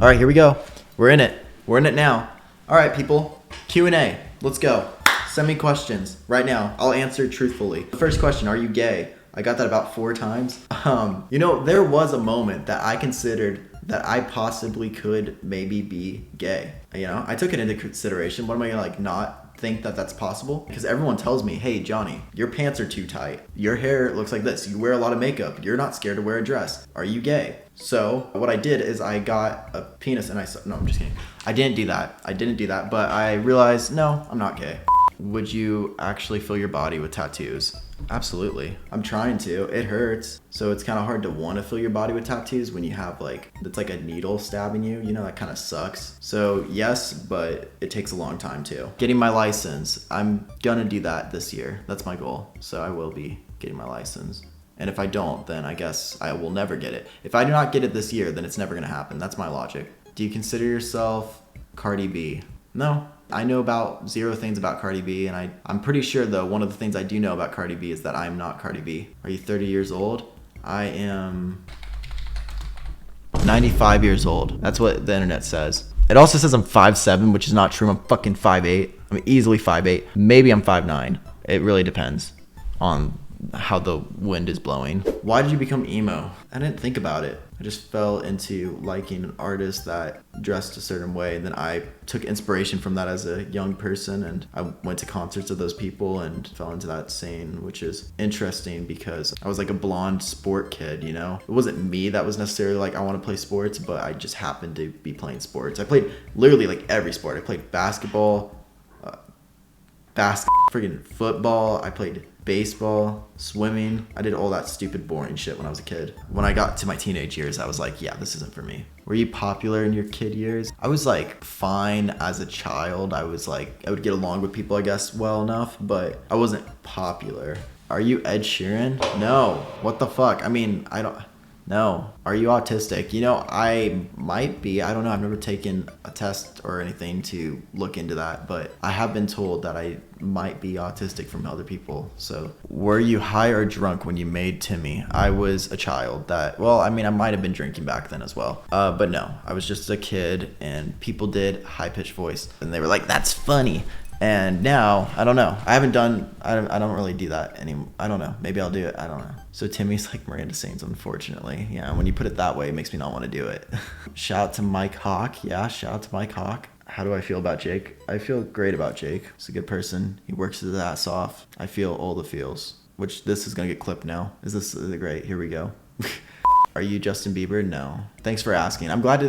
All right, here we go. We're in it. We're in it now. All right, people. Q&A. Let's go. Send me questions right now. I'll answer truthfully. The first question, are you gay? I got that about 4 times. There was a moment that I considered that I possibly could maybe be gay. I took it into consideration. What am I gonna not think that that's possible? Because everyone tells me, hey, Johnny, your pants are too tight. Your hair looks like this. You wear a lot of makeup. You're not scared to wear a dress. Are you gay? So what I did is I got a penis and no, I'm just kidding. I didn't do that, but I realized, no, I'm not gay. Would you actually fill your body with tattoos? Absolutely. I'm trying to. It hurts. So it's kind of hard to want to fill your body with tattoos when you have it's like a needle stabbing you. That kind of sucks. So yes, but it takes a long time too. Getting my license. I'm gonna do that this year. That's my goal. So I will be getting my license. And if I don't, then I guess I will never get it. If I do not get it this year, then it's never gonna happen. That's my logic. Do you consider yourself Cardi B? No. I know about 0 things about Cardi B, and I'm pretty sure, though, one of the things I do know about Cardi B is that I'm not Cardi B. Are you 30 years old? I am 95 years old. That's what the internet says. It also says I'm 5'7", which is not true. I'm fucking 5'8". I'm easily 5'8". Maybe I'm 5'9". It really depends on how the wind is blowing. Why did you become emo? I didn't think about it. I just fell into liking an artist that dressed a certain way, and then I took inspiration from that as a young person, and I went to concerts of those people and fell into that scene, which is interesting because I was like a blonde sport kid, It wasn't me that was necessarily like, I want to play sports, but I just happened to be playing sports. I played literally like every sport. I played basketball, freaking football. I played baseball, swimming. I did all that stupid boring shit when I was a kid. When I got to my teenage years, I was like, yeah, this isn't for me. Were you popular in your kid years? I was like fine as a child. I would get along with people, I guess, well enough, but I wasn't popular. Are you Ed Sheeran? No. What the fuck? No. Are you autistic? I might be. I don't know. I've never taken a test or anything to look into that, but I have been told that I might be autistic from other people. So, were you high or drunk when you made Timmy? I was a child I might have been drinking back then as well. But no, I was just a kid, and people did high-pitched voice, and they were like, that's funny. And now, I don't know. I don't really do that anymore. I don't know. Maybe I'll do it. I don't know. So Timmy's like Miranda Sings, unfortunately. Yeah, when you put it that way, it makes me not want to do it. Shout out to Mike Hawk. Yeah, shout out to Mike Hawk. How do I feel about Jake? I feel great about Jake. He's a good person. He works his ass off. I feel all the feels. Which this is going to get clipped now. Is it great? Here we go. Are you Justin Bieber? No. Thanks for asking. I'm glad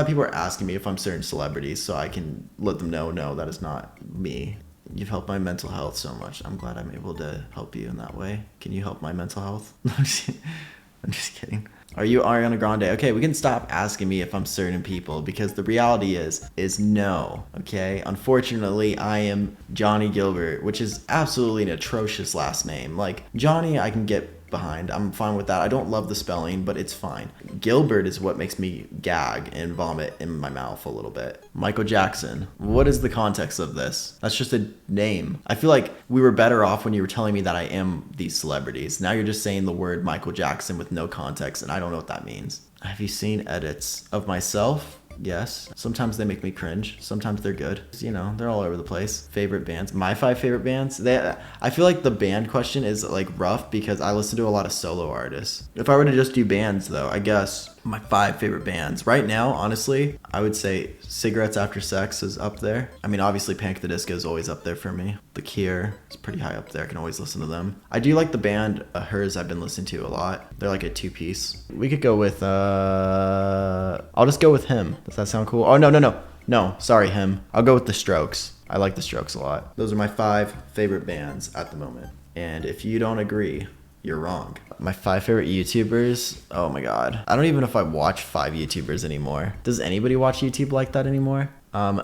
people are asking me if I'm certain celebrities, so I can let them know, no, that is not me. You've helped my mental health so much. I'm glad I'm able to help you in that way. Can you help my mental health? I'm just kidding. Are you Ariana Grande? Okay, we can stop asking me if I'm certain people, because the reality is no, okay? Unfortunately, I am Johnny Gilbert, which is absolutely an atrocious last name. Like, Johnny, I can get behind. I'm fine with that. I don't love the spelling, but it's fine. Gilbert is what makes me gag and vomit in my mouth a little bit. Michael Jackson. What is the context of this? That's just a name. I feel like we were better off when you were telling me that I am these celebrities. Now you're just saying the word Michael Jackson with no context, and I don't know what that means. Have you seen edits of myself? Yes. Sometimes they make me cringe. Sometimes they're good. They're all over the place. Favorite bands. My 5 favorite bands. I feel like the band question is like rough because I listen to a lot of solo artists. If I were to just do bands though, I guess my 5 favorite bands. Right now, honestly, I would say Cigarettes After Sex is up there. Obviously Panic! At the Disco is always up there for me. The Cure is pretty high up there. I can always listen to them. I do like the band Hers. I've been listening to a lot. They're like a 2-piece. We could go with I'll just go with Him. Does that sound cool? Oh, no, sorry, Him. I'll go with The Strokes. I like The Strokes a lot. Those are my 5 favorite bands at the moment. And if you don't agree, you're wrong. My 5 favorite YouTubers? Oh my god. I don't even know if I watch 5 YouTubers anymore. Does anybody watch YouTube like that anymore?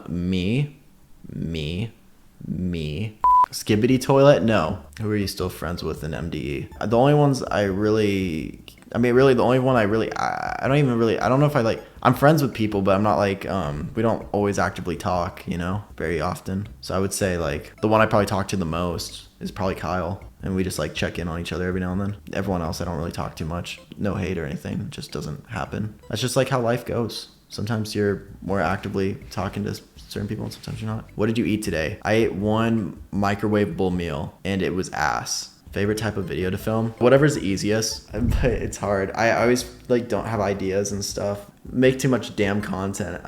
Me. Skibbity Toilet? No. Who are you still friends with in MDE? The only ones the only one I don't know if I like, I'm friends with people, but I'm not like, we don't always actively talk, very often. So I would say like, the one I probably talk to the most is probably Kyle. And we just like check in on each other every now and then. Everyone else I don't really talk too much. No hate or anything. It just doesn't happen. That's just like how life goes. Sometimes you're more actively talking to certain people and sometimes you're not. What did you eat today? I ate one microwavable meal and it was ass. Favorite type of video to film? Whatever's the easiest, but it's hard. I always like don't have ideas and stuff. Make too much damn content.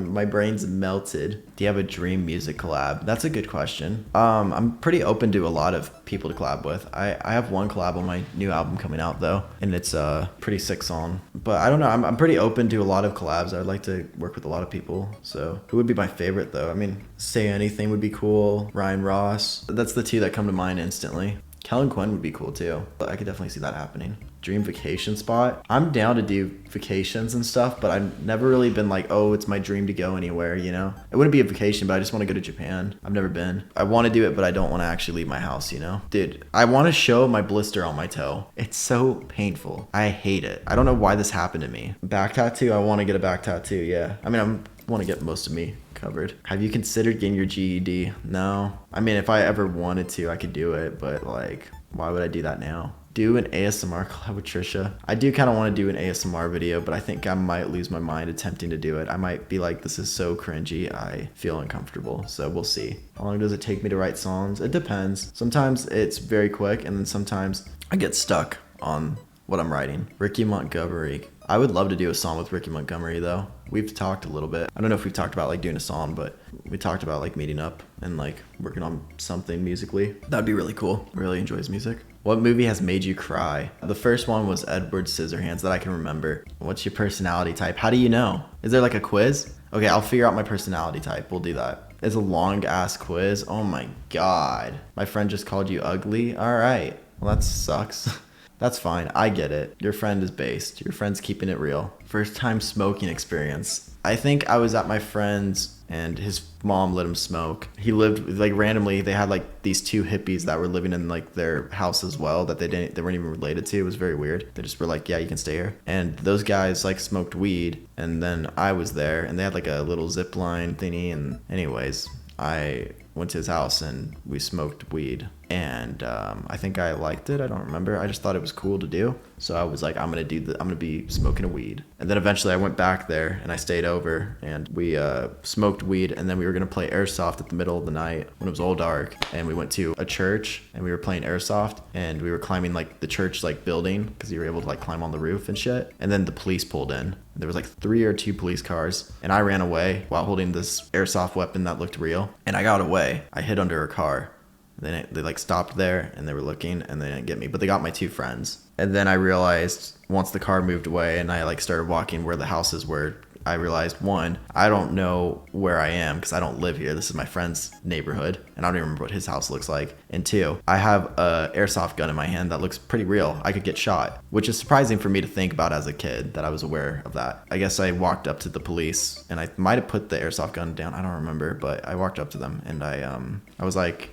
My brain's melted. Do you have a dream music collab? That's a good question. I'm pretty open to a lot of people to collab with. I have one collab on my new album coming out though, and it's a pretty sick song. But I don't know. I'm pretty open to a lot of collabs. I'd like to work with a lot of people. So who would be my favorite though? I mean, Say Anything would be cool. Ryan Ross. That's the two that come to mind instantly. Kellen Quinn would be cool too. I could definitely see that happening. Dream vacation spot. I'm down to do vacations and stuff, but I've never really been like, oh, it's my dream to go anywhere, you know? It wouldn't be a vacation, but I just want to go to Japan. I've never been. I want to do it, but I don't want to actually leave my house, you know? Dude, I want to show my blister on my toe. It's so painful. I hate it. I don't know why this happened to me. Back tattoo? I want to get a back tattoo, yeah. I mean, I want to get most of me covered. Have you considered getting your GED? No. I mean, if I ever wanted to, I could do it, but like, why would I do that now? Do an ASMR collab with Trisha. I do kind of want to do an ASMR video, but I think I might lose my mind attempting to do it. I might be like, this is so cringy, I feel uncomfortable. So we'll see. How long does it take me to write songs? It depends. Sometimes it's very quick, and then sometimes I get stuck on what I'm writing. Ricky Montgomery. I would love to do a song with Ricky Montgomery though. We've talked a little bit. I don't know if we've talked about like doing a song, but we talked about like meeting up and like working on something musically. That'd be really cool. Really enjoys music. What movie has made you cry? The first one was Edward Scissorhands that I can remember. What's your personality type? How do you know? Is there like a quiz? Okay, I'll figure out my personality type. We'll do that. It's a long ass quiz. Oh my God. My friend just called you ugly? All right. Well, that sucks. That's fine. I get it. Your friend is based. Your friend's keeping it real. First time smoking experience. I think I was at my friend's and his mom let him smoke. He lived like randomly. They had like these two hippies that were living in like their house as well that they weren't even related to. It was very weird. They just were like, yeah, you can stay here. And those guys like smoked weed. And then I was there and they had like a little zip line thingy. And anyways, I went to his house and we smoked weed. And I think I liked it. I don't remember. I just thought it was cool to do. So I was like, I'm gonna be smoking a weed. And then eventually I went back there and I stayed over and we smoked weed. And then we were gonna play airsoft at the middle of the night when it was all dark. And we went to a church and we were playing airsoft and we were climbing like the church like building because you were able to like climb on the roof and shit. And then the police pulled in. There was like 3 or 2 police cars and I ran away while holding this airsoft weapon that looked real. And I got away. I hid under a car. Then they like stopped there and they were looking and they didn't get me, but they got my 2 friends. And then I realized once the car moved away and I like started walking where the houses were, I realized 1, I don't know where I am because I don't live here. This is my friend's neighborhood and I don't even remember what his house looks like. And 2, I have a airsoft gun in my hand that looks pretty real. I could get shot, which is surprising for me to think about as a kid that I was aware of that. I guess I walked up to the police and I might have put the airsoft gun down. I don't remember, but I walked up to them and I was like,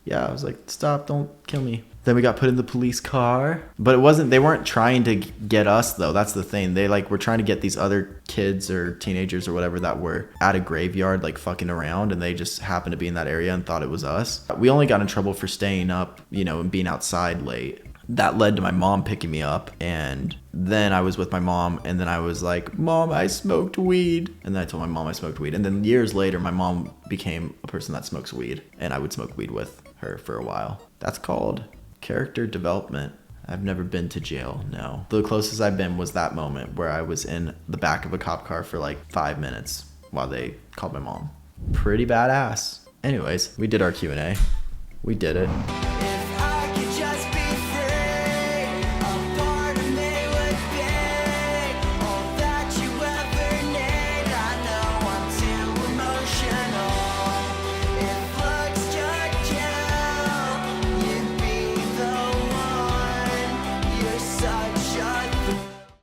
yeah, I was like, stop, don't kill me. Then we got put in the police car, but they weren't trying to get us though. That's the thing. They like were trying to get these other kids or teenagers or whatever that were at a graveyard like fucking around and they just happened to be in that area and thought it was us. We only got in trouble for staying up, you know, and being outside late. That led to my mom picking me up and then I was with my mom and then I was like, Mom, I smoked weed. And then I told my mom I smoked weed. And then years later, my mom became a person that smokes weed and I would smoke weed with her for a while. That's called character development. I've never been to jail, no. The closest I've been was that moment where I was in the back of a cop car for like 5 minutes while they called my mom. Pretty badass. Anyways, we did our Q&A. We did it.